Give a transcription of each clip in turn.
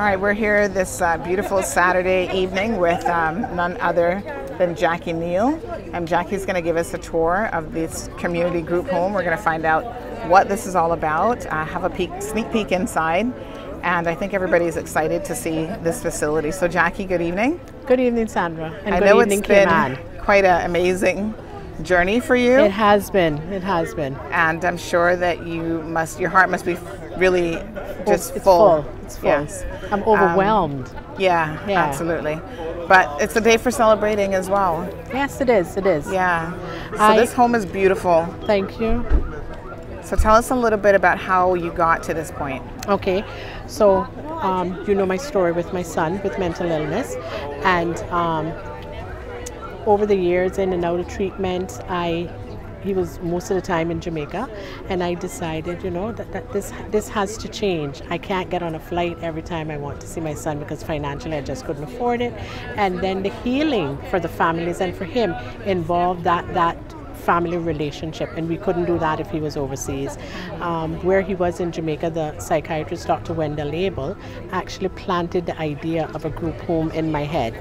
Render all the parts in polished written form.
right, we're here this beautiful Saturday evening with none other than Jackie Neal. Jackie's going to give us a tour of this community group home. We're going to find out what this is all about, have a sneak peek inside, and I think everybody's excited to see this facility. So Jackie, good evening. Good evening, Sandra. And I good know evening, it's been Cayman. quite an amazing journey for you. It has been. It has been. And I'm sure that your heart must be really just it's full. It's full. Yes. I'm overwhelmed. Yeah, absolutely. But it's a day for celebrating as well. Yes, it is. It is. Yeah. So this home is beautiful. Thank you. So tell us a little bit about how you got to this point. Okay. So, you know my story with my son with mental illness, and over the years, in and out of treatment, he was most of the time in Jamaica, and I decided, you know, that this has to change. I can't get on a flight every time I want to see my son because financially I just couldn't afford it. And then the healing for the families and for him involved that family relationship, and we couldn't do that if he was overseas. Where he was in Jamaica, the psychiatrist Dr. Wendell Abel actually planted the idea of a group home in my head,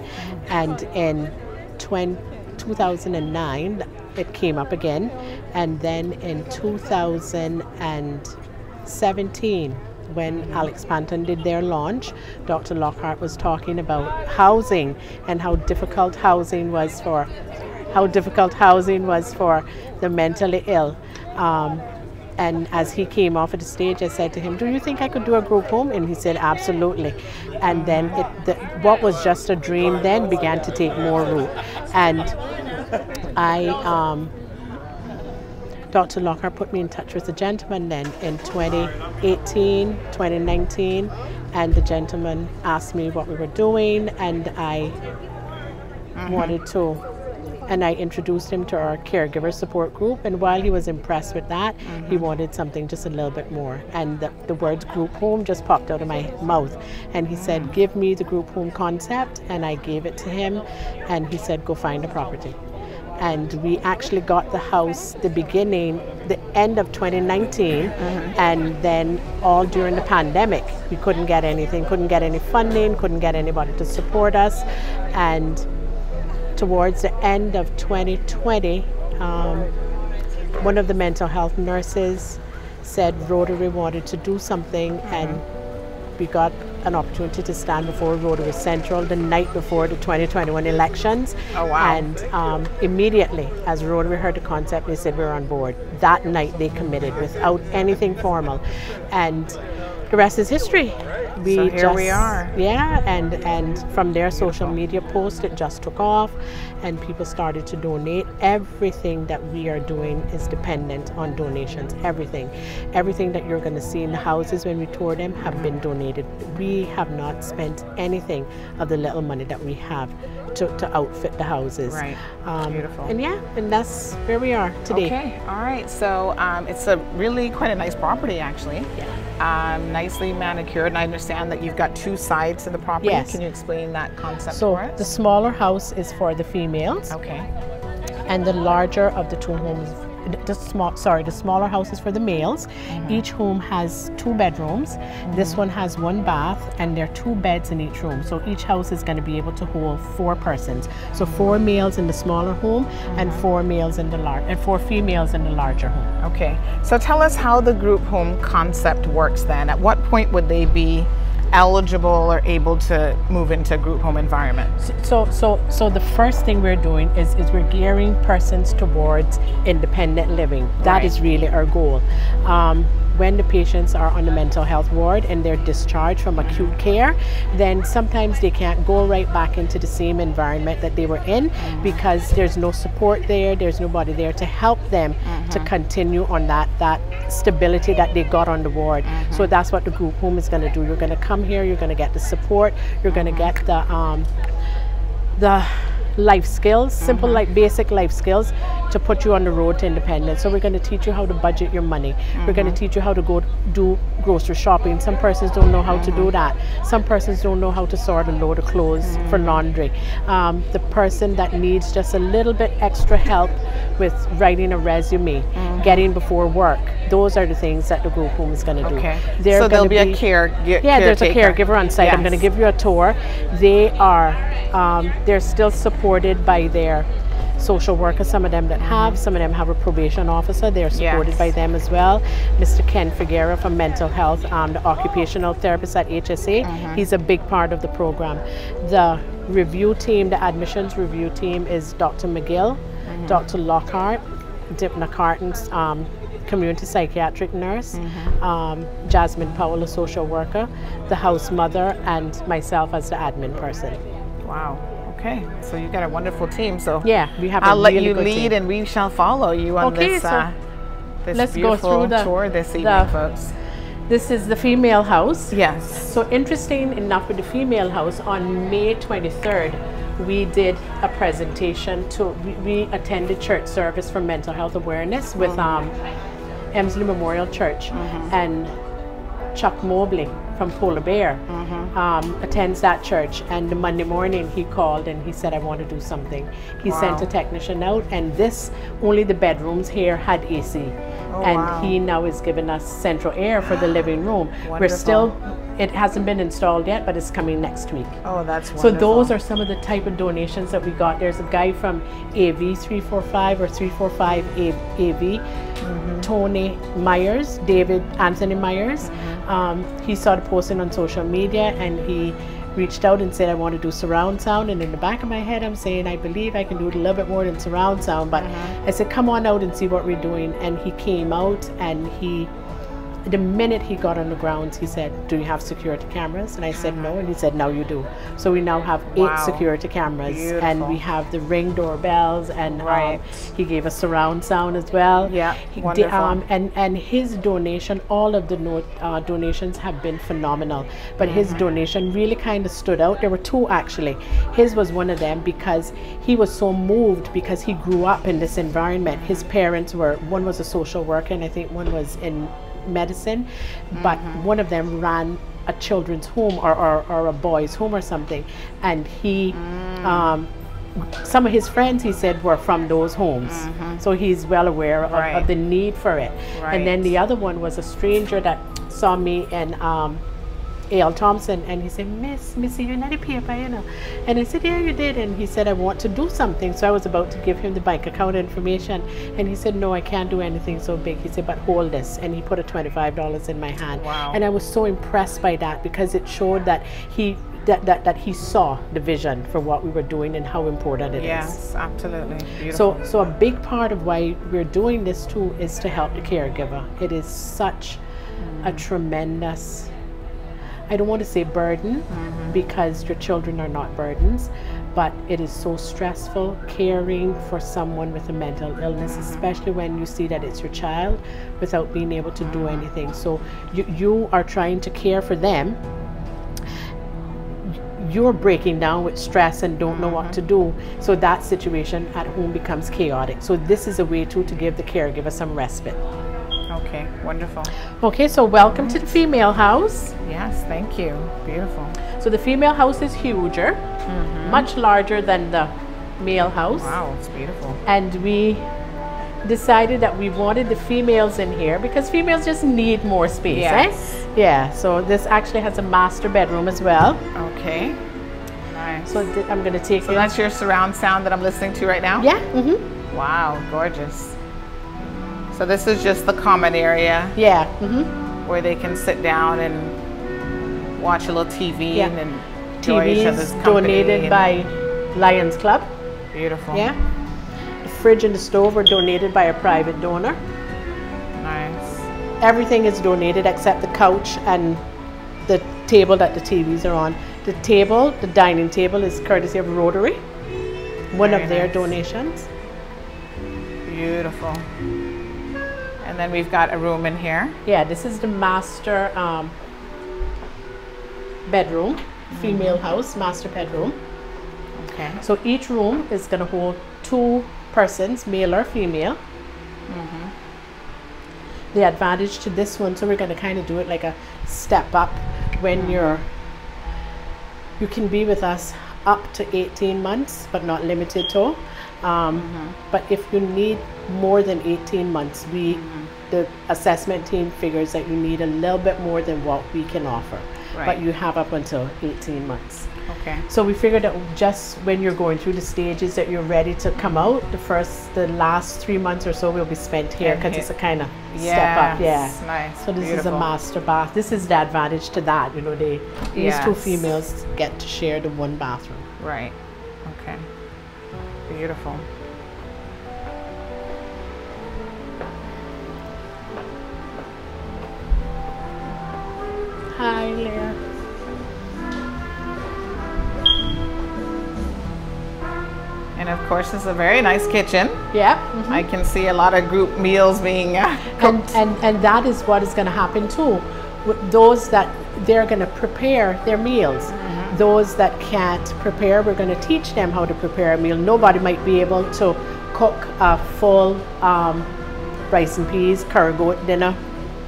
and in 2009 it came up again, and then in 2017 when Alex Panton did their launch, Dr. Lockhart was talking about housing and how difficult housing was for the mentally ill. And as he came off of the stage, I said to him, do you think I could do a group home? And he said, absolutely. And then what was just a dream then began to take more root. And Dr. Lockhart put me in touch with a gentleman then in 2018, 2019, and the gentleman asked me what we were doing, and I wanted to. And I introduced him to our caregiver support group, and while he was impressed with that, he wanted something just a little bit more. And the words group home just popped out of my mouth. And he said, give me the group home concept, and I gave it to him, and he said, go find a property. And we actually got the house the end of 2019, and then all during the pandemic. We couldn't get anything, couldn't get any funding, couldn't get anybody to support us. And towards the end of 2020, one of the mental health nurses said Rotary wanted to do something, and we got an opportunity to stand before Rotary Central the night before the 2021 elections. Oh, wow. And immediately, as Rotary heard the concept, they said we're on board. That night they committed without anything formal. And the rest is history. So here we are. Yeah, and from their social media post, it just took off, and people started to donate. Everything that we are doing is dependent on donations. Everything that you're going to see in the houses when we tour them have been donated. We have not spent anything of the little money that we have to outfit the houses. Right. Beautiful. And that's where we are today. Okay. All right. So it's really quite a nice property, actually. Yeah. Nicely manicured, and I understand that you've got two sides to the property. Yes. Can you explain that concept so for us? The smaller house is for the females. Okay. And the larger of the two homes, the smaller house is for the males. Each home has 2 bedrooms. This one has 1 bath, and there are 2 beds in each room. So each house is going to be able to hold 4 persons. So 4 males in the smaller home, and 4 females in the larger home. Okay. So tell us how the group home concept works then. At what point would they be eligible or able to move into a group home environment? So the first thing we're doing is we're gearing persons towards independent living. That is really our goal. When the patients are on the mental health ward and they're discharged from acute care, then sometimes they can't go right back into the same environment that they were in because there's no support there, there's nobody there to help them to continue on that stability that they got on the ward. So that's what the group home is going to do. You're going to come here, you're going to get the support, you're going to get the life skills, simple basic life skills to put you on the road to independence. So we're going to teach you how to budget your money. We're going to teach you how to go do grocery shopping. Some persons don't know how to do that. Some persons don't know how to sort a load of clothes for laundry. The person that needs just a little bit extra help with writing a resume, getting before work. Those are the things that the group home is going to do. So there'll be a there's a caregiver on site. I'm going to give you a tour. They are, they're still supported by their social workers, some of them that have, some of them have a probation officer. They're supported by them as well. Mr. Ken Figuera from mental health, the occupational therapist at HSA, he's a big part of the program. The review team, the admissions review team is Dr. McGill, Dr. Lockhart, Dipna Carton's community psychiatric nurse, Jasmine Powell, a social worker, the house mother, and myself as the admin person. Wow. Okay, so you've got a wonderful team. So yeah, we have. I'll let you lead, and we shall follow you on this. This let's beautiful go through the tour this evening, folks. This is the female house. Yes. So interesting enough with the female house, on May 23rd, we did a presentation to. We attended church service for mental health awareness with Emsley Memorial Church, and Chuck Mobley from Polar Bear attends that church, and the Monday morning he called and he said, I want to do something. He sent a technician out, and only the bedrooms here had AC, and he now is giving us central air for the living room. We're still, it hasn't been installed yet, but it's coming next week. Oh, that's wonderful. So those are some of the type of donations that we got. There's a guy from AV 345 or 345 AV, Tony Myers, David Anthony Myers. He saw the posting on social media, and he reached out and said, I want to do surround sound. And in the back of my head, I'm saying, I believe I can do it a little bit more than surround sound. But I said, come on out and see what we're doing. And he came out, and the minute he got on the grounds, he said, do you have security cameras? And I said, no. And he said, now you do. So we now have 8 security cameras. Beautiful. And we have the Ring doorbells, and he gave us surround sound as well. Yeah, wonderful. And his donation, all of the donations have been phenomenal. But his donation really kind of stood out. There were 2 actually. His was one of them, because he was so moved, because he grew up in this environment. His parents were, one was a social worker, and I think one was in medicine, but one of them ran a children's home or a boys' home or something, and he some of his friends, he said, were from those homes, so he's well aware of the need for it. And then the other one was a stranger that saw me and A.L. Thompson, and he said, Missy, you're not a paper, you know. And I said, yeah, you did. And he said, I want to do something. So I was about to give him the bank account information, and he said, no, I can't do anything so big. He said, but hold this. And he put a $25 in my hand. Wow. And I was so impressed by that, because it showed that he saw the vision for what we were doing and how important it is. Yes, absolutely. Beautiful. So a big part of why we're doing this too is to help the caregiver. It is such a tremendous, I don't want to say burden, because your children are not burdens, but it is so stressful caring for someone with a mental illness, especially when you see that it's your child, without being able to do anything. So you are trying to care for them. You're breaking down with stress and don't know what to do. So that situation at home becomes chaotic. So this is a way to give the caregiver some respite. Okay, wonderful. Okay, so welcome to the female house. Yes, thank you. Beautiful. So the female house is huger, much larger than the male house. Wow, it's beautiful. And we decided that we wanted the females in here because females just need more space, yes. Yeah, so this actually has a master bedroom as well. Okay, nice. So I'm going to take you. So that's your surround sound that I'm listening to right now? Yeah. Wow, gorgeous. So this is just the common area. Yeah. Where they can sit down and watch a little TV and enjoy each other's company. Donated by Lions Club. Beautiful. Yeah. The fridge and the stove were donated by a private donor. Nice. Everything is donated except the couch and the table that the TVs are on. The table, the dining table, is courtesy of Rotary. One of their donations. Beautiful. And then we've got a room in here. Yeah, this is the master bedroom, female house, master bedroom. Okay. So each room is going to hold 2 persons, male or female. The advantage to this one, so we're going to kind of do it like a step up. When you can be with us up to 18 months, but not limited to. But if you need more than 18 months, the assessment team figures that you need a little bit more than what we can offer. Right. But you have up until 18 months. Okay. So we figured that just when you're going through the stages that you're ready to come out, the last 3 months or so will be spent here, because it's a kind of step up. Yeah. Nice. So this is a Beautiful. master bath. This is the advantage to that. You know, these two Yes. females get to share the one bathroom. Right. Okay. Beautiful. Hi, Leah. And of course, this is a very nice kitchen. Yeah. I can see a lot of group meals being cooked. And that is what is going to happen too. With those that they're going to prepare their meals. Those that can't prepare, we're going to teach them how to prepare a meal. Nobody might be able to cook a full rice and peas, curry goat dinner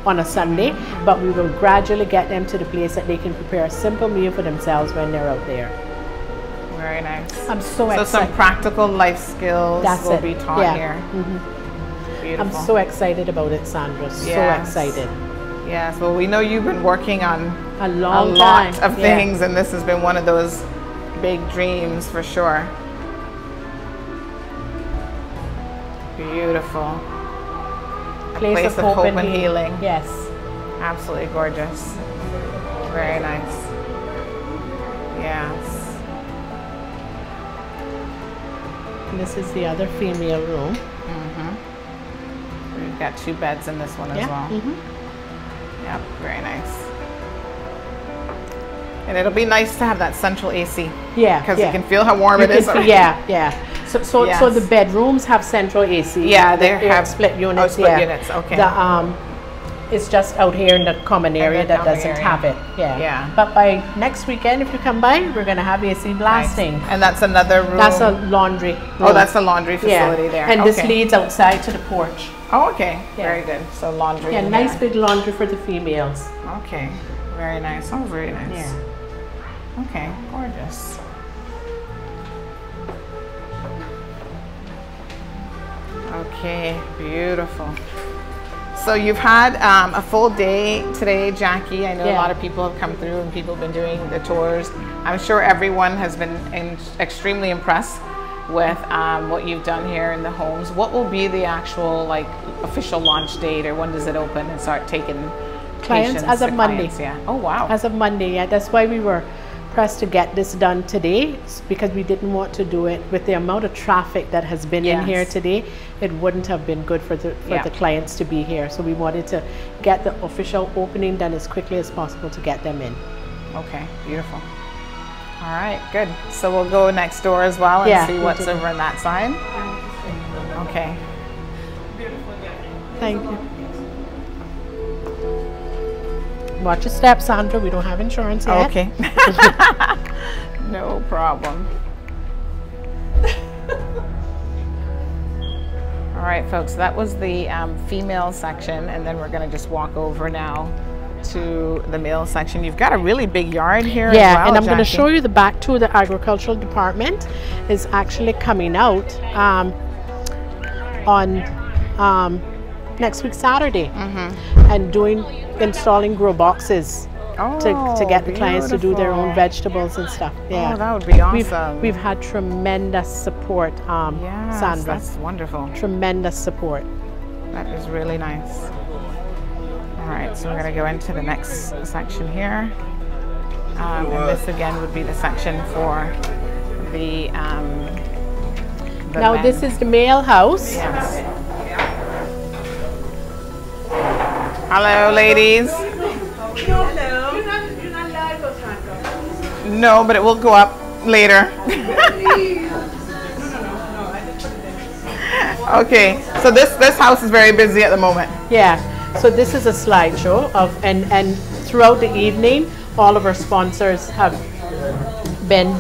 on a Sunday, but we will gradually get them to the place that they can prepare a simple meal for themselves when they're out there. Very nice. I'm so So excited. some practical life skills will be taught here. Beautiful. I'm so excited about it, Sandra. So excited. Yes. Well, we know you've been working on A a long lot time. of things, and this has been one of those big dreams for sure. Beautiful. Place of hope and healing. Yes. Absolutely gorgeous. Very nice. Yes. And this is the other female room. We've got 2 beds in this one as well. Yep, very nice. And it'll be nice to have that central AC. Yeah. Because you can feel how warm it is. Yeah. So Yes. the bedrooms have central AC. Yeah, they They're have split units. Oh, split units. Okay. It's just out here in the common area the that common doesn't area. have it. Yeah. Yeah. But by next weekend, if you come by, we're gonna have AC blasting. Nice. And that's another room. That's a laundry room. Oh, that's the laundry facility there. And this Okay. leads outside to the porch. Oh, okay. Yeah. Very good. So laundry. Yeah, in nice there. big laundry for the females. Okay. Very nice. Oh, very nice. Yeah. Okay. Gorgeous. Okay. Beautiful. So you've had a full day today, Jackie. I know a lot of people have come through and people have been doing the tours. I'm sure everyone has been extremely impressed with what you've done here in the homes. What will be the actual official launch date, or when does it open and start taking Clients as of Monday. Yeah. Oh wow. As of Monday, yeah. That's why we were pressed to get this done today, because we didn't want to do it with the amount of traffic that has been in here today. It wouldn't have been good for the clients to be here. So we wanted to get the official opening done as quickly as possible to get them in. Okay, beautiful. All right, good. So we'll go next door as well and see what's over on that side. Okay. Thank you. Watch your steps, Sandra. We don't have insurance yet. Okay. No problem. All right, folks, that was the female section, and then we're going to just walk over now to the male section. You've got a really big yard here as well, and I'm going to Jackie. show you the back too. The agricultural department is actually coming out on next week Saturday and installing grow boxes to get the clients to do their own vegetables and stuff. Yeah, Oh, that would be awesome. We've had tremendous support, Yes, Sandra. that's wonderful. Tremendous support. That is really nice. All right, so we're going to go into the next section here. And this again would be the section for the now men. this is the male house. Yes. Hello, ladies. Hello. You're not live or something. No, but it will go up later. Okay, so this house is very busy at the moment. Yeah, so this is a slideshow of and throughout the evening, all of our sponsors have been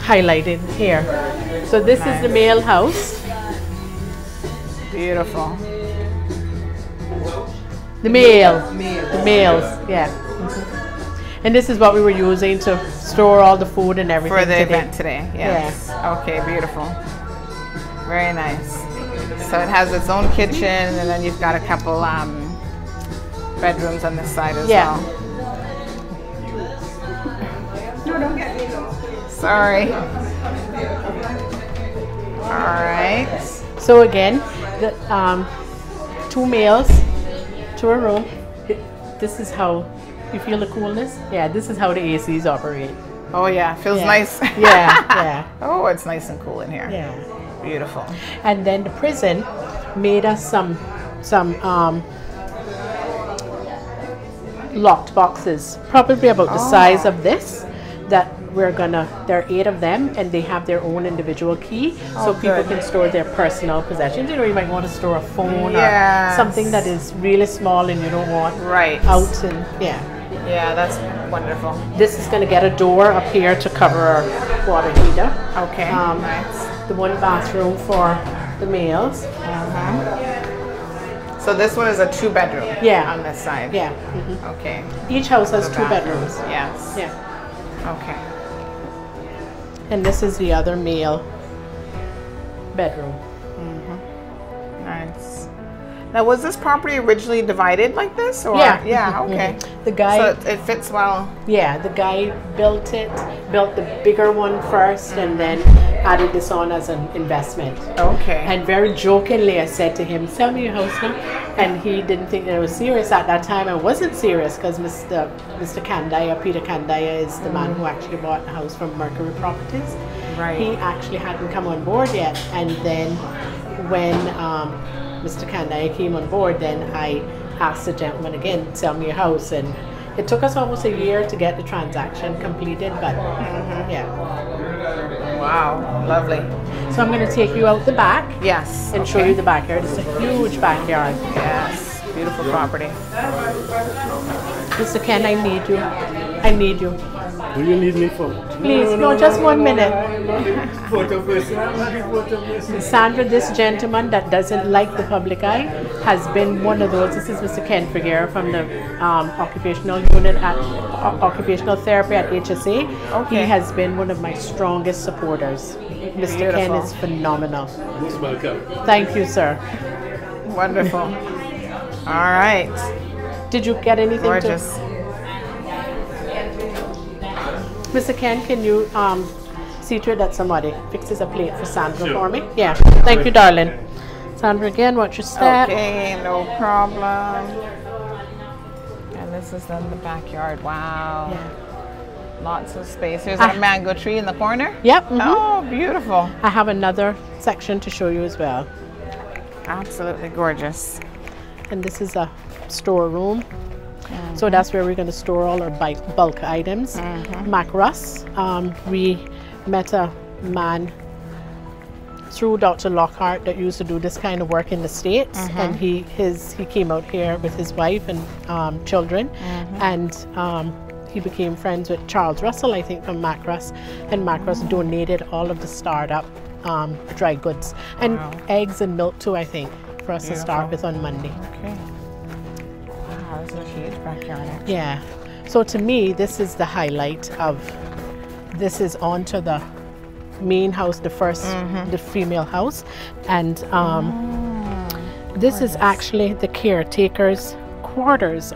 highlighted here. So this is the male house. Beautiful. The males, yeah. And this is what we were using to store all the food and everything For the today. event today, yes. Yeah. Okay, beautiful. Very nice. So it has its own kitchen, and then you've got a couple bedrooms on this side as well. No, don't get me though. Sorry. All right. So again, the, 2 males to a room. This is how you feel the coolness. Yeah, this is how the ACs operate. Oh yeah, feels nice. Yeah. Oh, it's nice and cool in here. Yeah. Beautiful. And then the prison made us some locked boxes, probably about the size of this, that we're gonna, there are 8 of them, and they have their own individual key, so people can store their personal possessions. You know, you might want to store a phone or something that is really small and you don't want out, and Yeah, that's wonderful. This is gonna get a door up here to cover our water heater. Okay, nice. The 1 bathroom for the males. So this one is a 2-bedroom. Yeah. On this side. Yeah. Okay. Each house has So 2 bedrooms. Yes. Yeah. Okay. And this is the other male bedroom. Nice. Now, was this property originally divided like this, or Yeah. Okay. The guy, So it fits well. yeah, the guy built the bigger one first, and then added this on as an investment. Okay. And very jokingly, I said to him, "Sell me your house now," and he didn't think that I was serious at that time. I wasn't serious because Mr. Kandaya, Peter Kandaya, is the man who actually bought the house from Mercury Properties. Right. He actually hadn't come on board yet, and then when Mr. Kandaya came on board, then I asked the gentleman again, "Sell me your house," and it took us almost a year to get the transaction completed, but yeah. Wow, lovely. So I'm going to take you out the back. Yes. And show you the backyard. It's a huge backyard. Yes, beautiful property. Mr. Ken, I need you. I need you. Do you need me for? Please, no, just 1 minute. Photo person. Sandra, this gentleman that doesn't like the public eye has been one of those. This is Mr. Ken Figuera from the occupational unit at occupational therapy at HSA. Okay. He has been one of my strongest supporters. Mr. Ken is phenomenal. Most welcome. Thank you, sir. Wonderful. All right. Did you get anything Gorgeous. Mr. Ken, can you see to it that somebody fixes a plate for Sandra for me? Yeah. Thank you, darling. Sandra, again, watch your step. Okay, no problem. And this is then the backyard. Wow. Yeah. Lots of space. There's a mango tree in the corner. Yep. Oh, beautiful. I have another section to show you as well. Absolutely gorgeous. And this is a storeroom. So that's where we're going to store all our bulk items. Mac Russ, we met a man through Dr. Lockhart that used to do this kind of work in the States, and he came out here with his wife and children, and he became friends with Charles Russell, I think, from Mac Russ, and Mac Russ donated all of the startup dry goods and eggs and milk too, I think, for us to start with on Monday. Okay. Wow, this is a huge backyard. Actually. Yeah. So to me, this is the highlight of, this is onto the main house, the first, the female house. And this is actually the caretaker's quarters.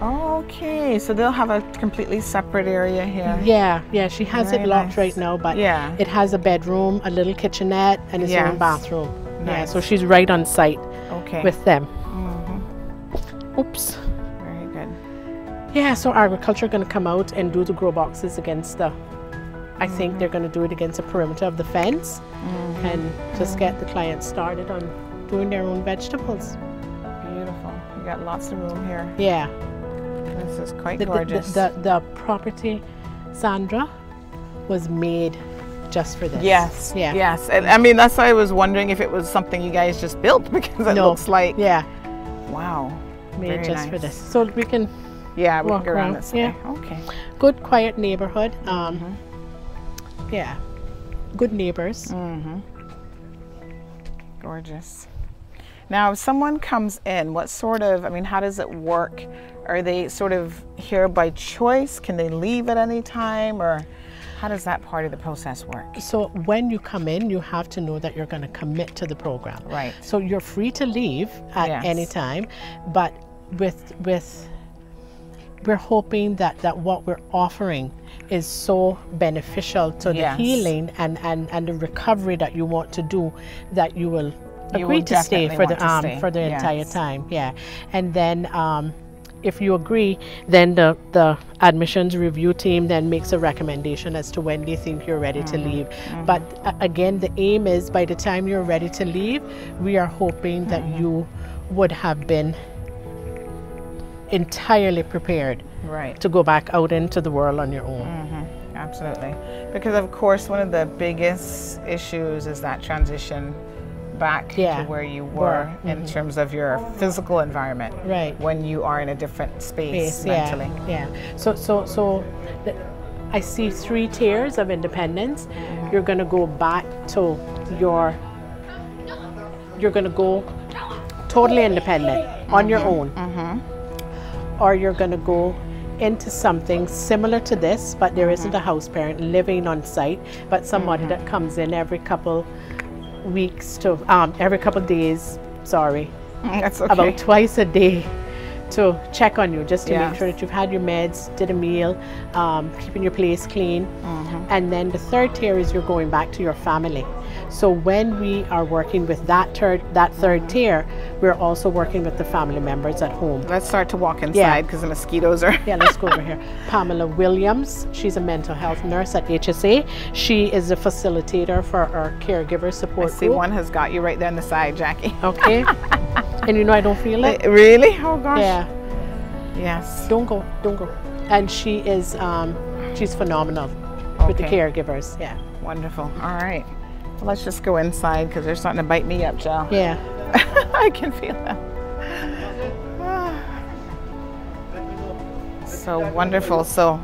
Okay, so they'll have a completely separate area here. Yeah, she has it locked right now, but it has a bedroom, a little kitchenette, and its own bathroom. Yeah, so she's right on site with them. Oops. Very good. Yeah, so agriculture are going to come out and do the grow boxes against the, I think they're going to do it against the perimeter of the fence and just get the clients started on doing their own vegetables. Beautiful. You got lots of room here. Yeah. This is quite gorgeous. The property, Sandra, was made just for this. Yes. Yeah. Yes. And I mean, that's why I was wondering if it was something you guys just built, because it looks like. Yeah. Wow. Made just for this. So we can. Yeah, we can walk go around this way. Yeah. Okay. Good, quiet neighborhood. Yeah. Good neighbors. Gorgeous. Now, if someone comes in, what sort of, I mean, how does it work? Are they sort of here by choice? Can they leave at any time? Or how does that part of the process work? So when you come in, you have to know that you're going to commit to the program. Right. So you're free to leave at any time, but we're hoping that what we're offering is so beneficial to the healing and the recovery that you want to do that you will agree to stay for the entire time. Yeah. And then if you agree, then the admissions review team then makes a recommendation as to when they think you're ready to leave. But again, the aim is by the time you're ready to leave, we are hoping that you would have been entirely prepared to go back out into the world on your own. Absolutely. Because of course, one of the biggest issues is that transition back to where you were in terms of your physical environment. Right. When you are in a different space mentally. So I see 3 tiers of independence. You're going to go back to you're going to go totally independent on your own. Or you're going to go into something similar to this, but there isn't a house parent living on site, but somebody that comes in every couple weeks to every couple days, that's okay. about twice a day to check on you, just to make sure that you've had your meds, did a meal, keeping your place clean. And then the 3rd tier is you're going back to your family. So when we are working with that 3rd tier, we're also working with the family members at home. Let's start to walk inside because the mosquitoes are... Let's go over here. Pamela Williams, she's a mental health nurse at HSA. She is a facilitator for our caregiver support group. I see one has got you right there on the side, Jackie. Okay. And you know I don't feel it. Really? Oh gosh. Yeah. Yes. Don't go. And she is, she's phenomenal with the caregivers. Yeah. Wonderful. All right. Well, let's just go inside because they're starting to bite me up, Jill. Yeah. I can feel them. So wonderful. So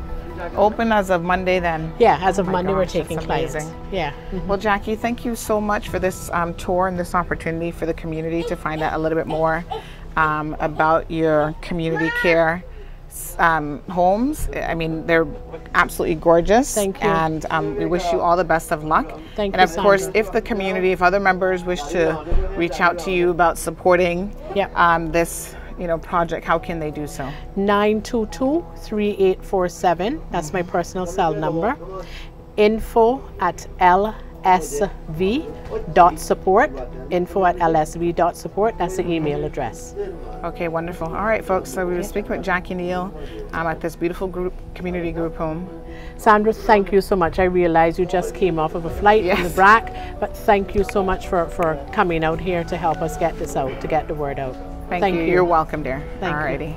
open as of Monday then? Yeah, as of Monday we're taking clients. Yeah. Well, Jackie, thank you so much for this tour and this opportunity for the community to find out a little bit more about your community care homes. I mean, they're absolutely gorgeous. Thank you. And we wish you all the best of luck. Thank you. And of course, if the community, if other members wish to reach out to you about supporting this project, how can they do so? 922-3847. That's my personal cell number. info@lsv.support. info@lsv.support. That's the email address. Okay, wonderful. All right, folks. So we were speaking with Jackie Neal at this beautiful community group home. Sandra, thank you so much. I realize you just came off of a flight from the BRAC, but thank you so much for coming out here to help us get this out, to get the word out. Thank you. You're welcome, dear. Thank you. All righty.